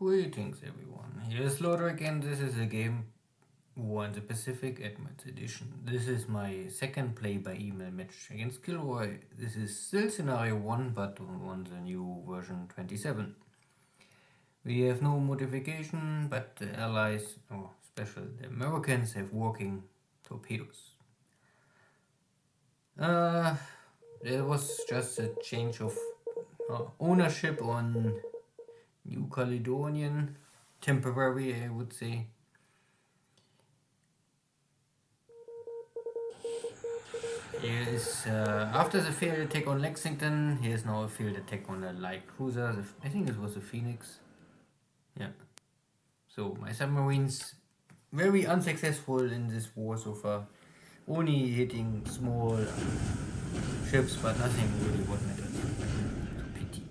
Greetings everyone, here's Lodric and this is a game War in the Pacific Admins Edition. This is my second play by email match against KilRoy. This is still scenario 1 but on the new version 27. We have no modification, but the allies, or special the Americans, have working torpedoes. There was just a change of ownership on New Caledonian, temporary I would say. Here is, after the failed attack on Lexington, here's now a failed attack on a light cruiser, I think it was a Phoenix. Yeah. So my submarines very unsuccessful in this war so far. Only hitting small ships, but nothing really what matters. Pity.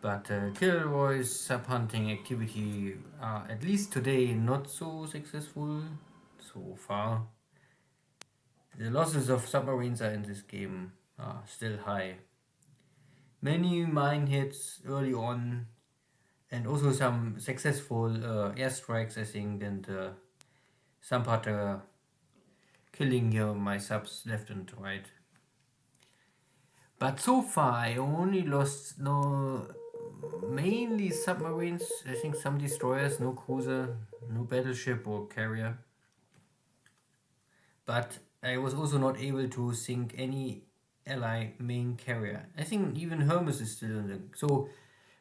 But KilRoy's sub-hunting activity are at least today not so successful so far. The losses of submarines are in this game are still high. Many mine hits early on and also some successful airstrikes I think, and some part killing here my subs left and right. But so far I only lost mainly submarines, I think some destroyers, no cruiser, no battleship or carrier. But I was also not able to sink any ally main carrier. I think even Hermes is still in the... So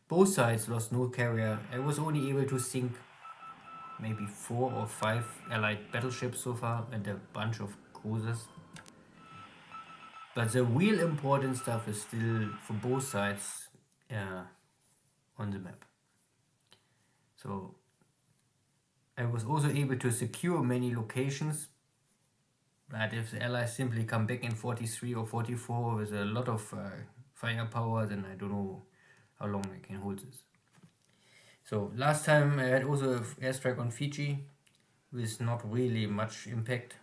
both sides lost no carrier. I was only able to sink maybe 4 or 5 allied battleships so far and a bunch of cruisers. But the real important stuff is still for both sides on the map. So I was also able to secure many locations, but if the allies simply come back in 43 or 44 with a lot of firepower, then I don't know how long I can hold this. So last time I had also an airstrike on Fiji with not really much impact.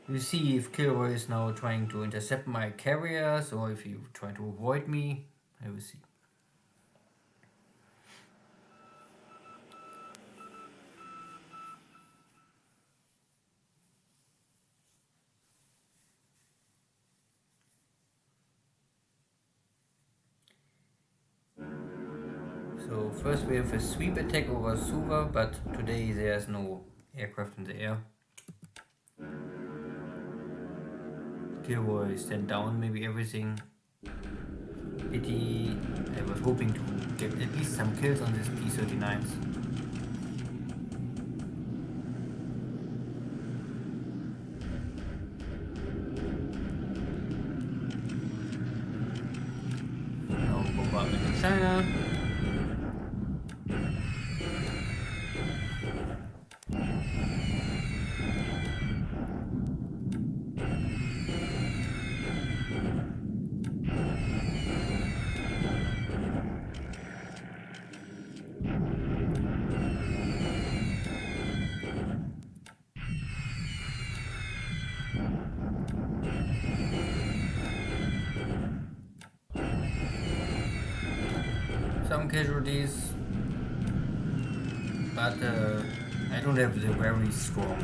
We'll see if KilRoy is now trying to intercept my carriers or if you try to avoid me. I will see. So first we have a sweep attack over Suva, but today there's no aircraft in the air. KilRoy stand down maybe everything. Pity, I was hoping to get at least some kills on these P-39s. Now bombardment in China. Some casualties, but I don't have the very strong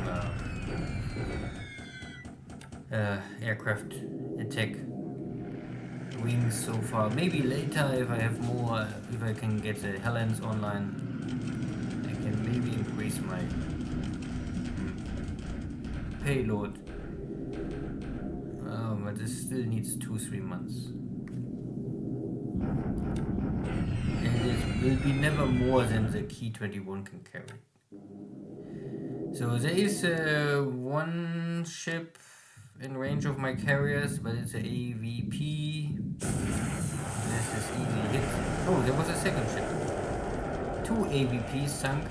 aircraft attack wings so far. Maybe later if I have more, if I can get the Helens online, I can maybe increase my payload. But this still needs 2-3 months. And it will be never more than the Key 21 can carry. So there is one ship in range of my carriers, but it's a AVP. This is easily hit. Oh, there was a second ship. 2 AVPs sunk,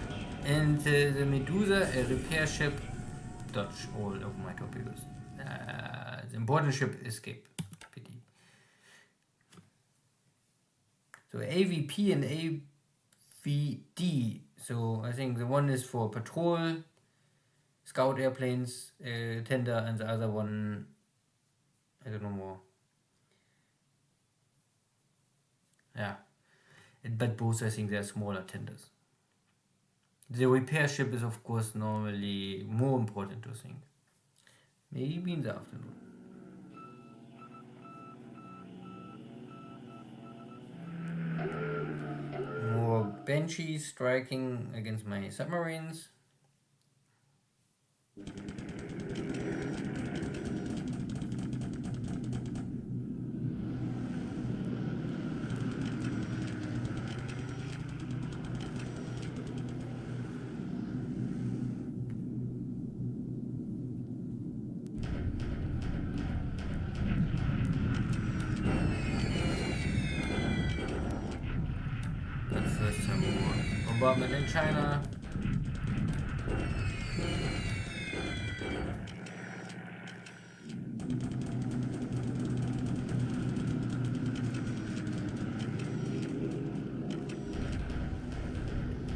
and the Medusa, a repair ship, dodged all of my torpedoes. The important ship escaped. Pity. So AVP and AVD. So I think the one is for patrol, scout airplanes, tender, and the other one, I don't know more. Yeah. but both I think they're smaller tenders. The repair ship is of course normally more important to think. Maybe in the afternoon. More Banshees striking against my submarines. But first some more bombardment in China.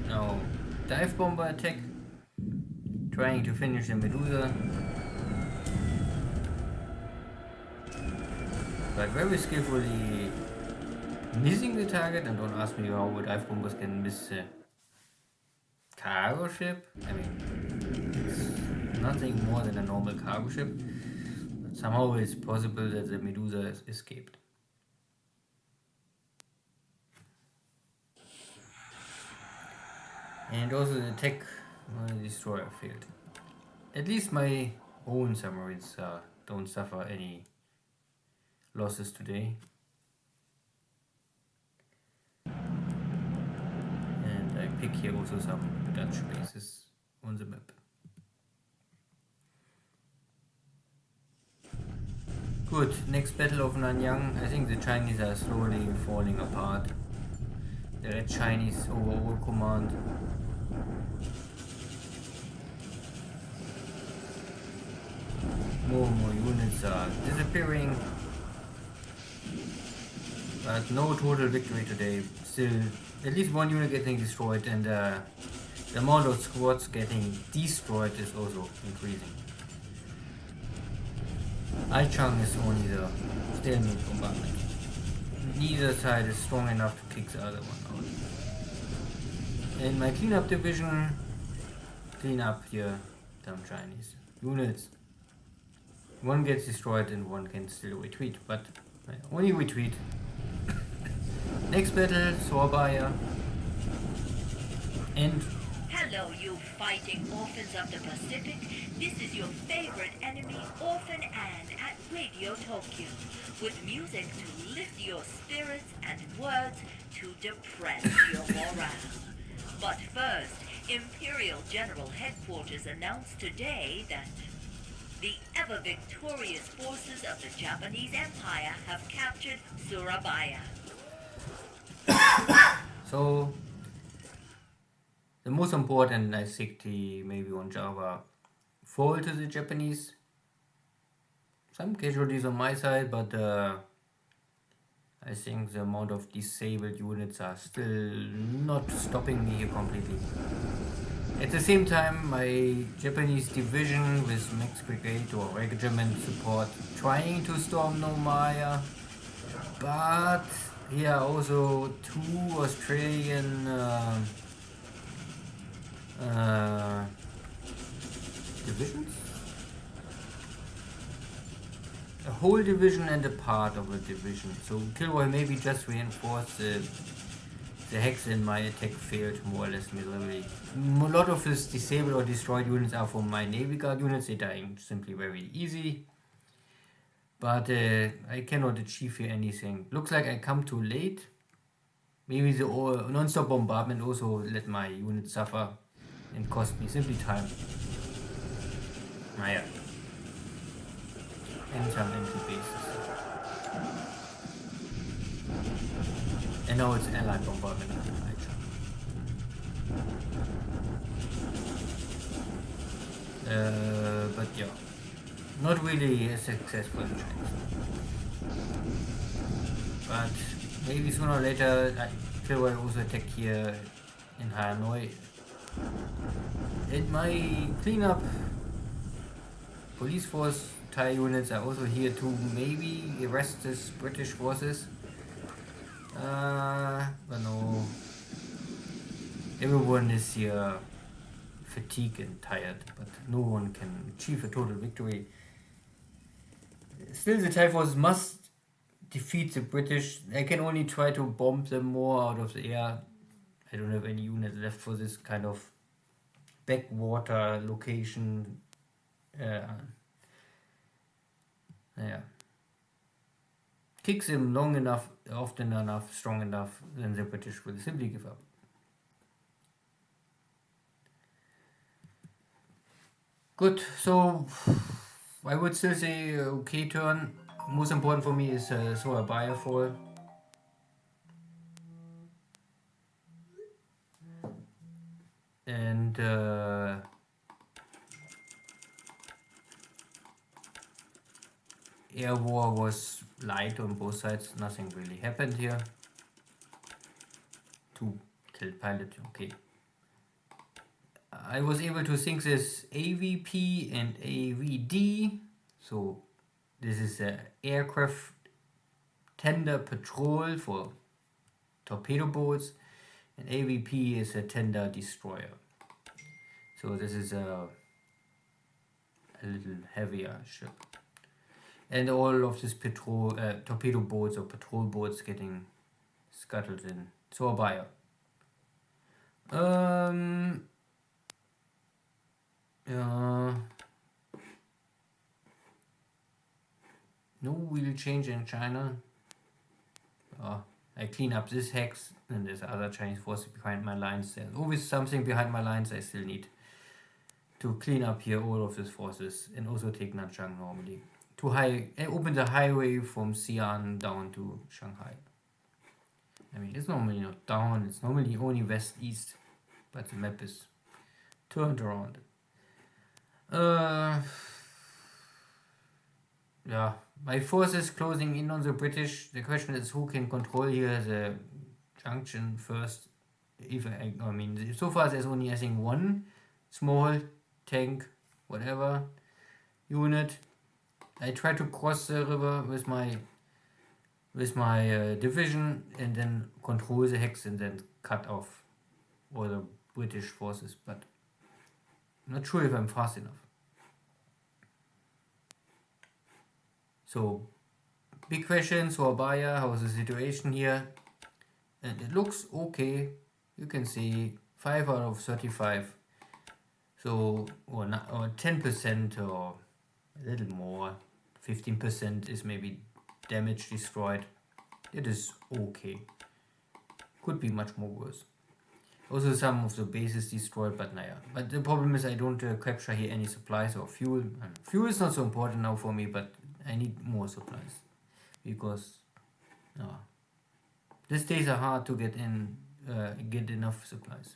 Now dive bomber attack, trying to finish the Medusa, but very skillfully missing the target. And don't ask me how dive bombers can miss a cargo ship. I mean, it's nothing more than a normal cargo ship, but somehow it's possible that the Medusa has escaped. And also the tech destroyer failed. At least my own submarines don't suffer any losses today. And I pick here also some Dutch bases on the map. Good, next battle of Nanyang. I think the Chinese are slowly falling apart. The Red Chinese overall command. More and more units are disappearing. But no total victory today. Still, at least one unit getting destroyed, and the amount of squads getting destroyed is also increasing. Aichang is only the stalemate bombardment. Neither side is strong enough to kick the other one out. In my cleanup division, clean up here some Chinese units. One gets destroyed and one can still retreat, but only retreat. Next battle, Surabaya. And hello, you fighting orphans of the Pacific. This is your favorite enemy, Orphan Anne, at Radio Tokyo, with music to lift your spirits and words to depress your morale. But first, Imperial General Headquarters announced today that the ever-victorious forces of the Japanese Empire have captured Surabaya. So, the most important, I think, maybe on Java, fall to the Japanese. Some casualties on my side, but I think the amount of disabled units are still not stopping me here completely. At the same time, my Japanese division with Max Brigade or Regiment support trying to storm Nomaya, but here are also two Australian divisions? A whole division and a part of a division. So KilRoy maybe just reinforced the hex in my attack failed more or less miserably. A lot of his disabled or destroyed units are from my Navy Guard units. They're dying simply very easy. But I cannot achieve here anything. Looks like I come too late. Maybe the non-stop bombardment also let my units suffer and cost me simply time. Naja. And some empty bases. And now it's allied bombardment of Aichang. But yeah, not really a successful Chinese. But maybe sooner or later, KilRoy also attack here in Hanoi. And my cleanup police force Thai units are also here to maybe arrest these British forces. But no, everyone is here fatigued and tired, but no one can achieve a total victory. Still, the Thai forces must defeat the British. I can only try to bomb them more out of the air. I don't have any unit left for this kind of backwater location. Yeah. Kicks them long enough, often enough, strong enough, then the British will simply give up. Good, so I would still say okay turn. Most important for me is Surabaya fall. And air war was light on both sides. Nothing really happened here. 2 killed pilot, okay. I was able to sync this AVP and AVD. So this is a aircraft tender patrol for torpedo boats, and AVP is a tender destroyer. So this is a little heavier ship. And all of these torpedo boats or patrol boats getting scuttled in Surabaya. No real change in China. I clean up this hex, and there's other Chinese forces behind my lines. There's always something behind my lines I still need to clean up here all of these forces and also take Nanchang normally. Open the highway from Xi'an down to Shanghai. I mean, it's normally not down, it's normally only west-east, but the map is turned around. Yeah, my forces closing in on the British. The question is who can control here the junction first. I mean, so far there's only I think one small tank, whatever unit. I try to cross the river with my division and then control the hex and then cut off all the British forces, but I'm not sure if I'm fast enough. So, big question, Surabaya, how is the situation here? And it looks okay. You can see 5 out of 35. So, or 10% or a little more. 15% is maybe damage destroyed. It is okay. Could be much more worse. Also some of the bases destroyed, but naja. But the problem is I don't capture here any supplies or fuel. Fuel is not so important now for me, but I need more supplies. Because these days are hard to get enough supplies.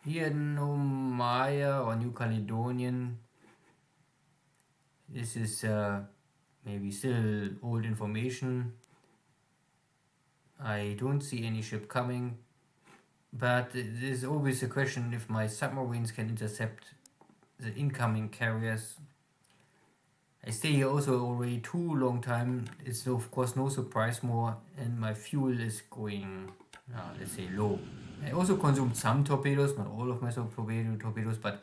Here no Maya or New Caledonian. This is maybe still old information. I don't see any ship coming, but there's always a question if my submarines can intercept the incoming carriers. I stay here also already too long time. It's of course no surprise more, and my fuel is going, let's say, low. I also consumed some torpedoes, not all of my torpedoes, but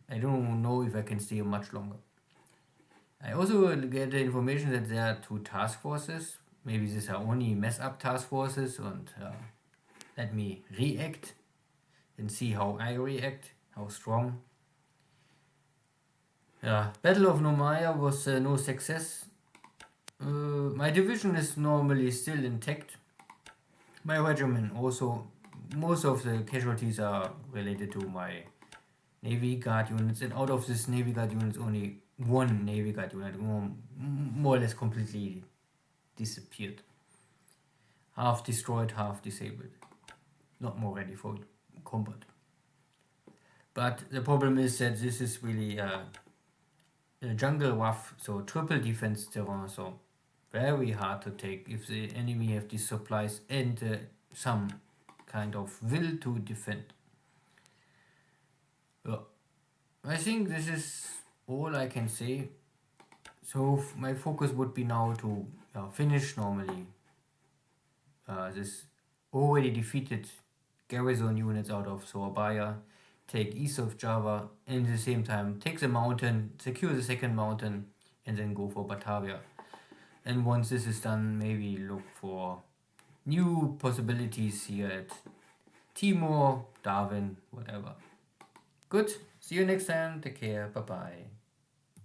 I don't know if I can stay much longer. I also get the information that there are 2 task forces. Maybe these are only mess up task forces, and let me react and see how I react, how strong. Battle of Nomaya was no success. My division is normally still intact. My regiment also, most of the casualties are related to my Navy Guard units, and out of this Navy Guard units only 1 Navy Guard unit more or less completely disappeared. Half destroyed, half disabled. Not more ready for combat. But the problem is that this is really a jungle rough, so triple defense terrain, so very hard to take if the enemy have these supplies and some kind of will to defend. I think this is all I can say. So my focus would be now to finish normally this already defeated garrison units out of Surabaya, take east of Java, and at the same time take the mountain, secure the second mountain, and then go for Batavia. And once this is done, maybe look for new possibilities here at Timor, Darwin, whatever. Good. See you next time. Take care. Bye bye.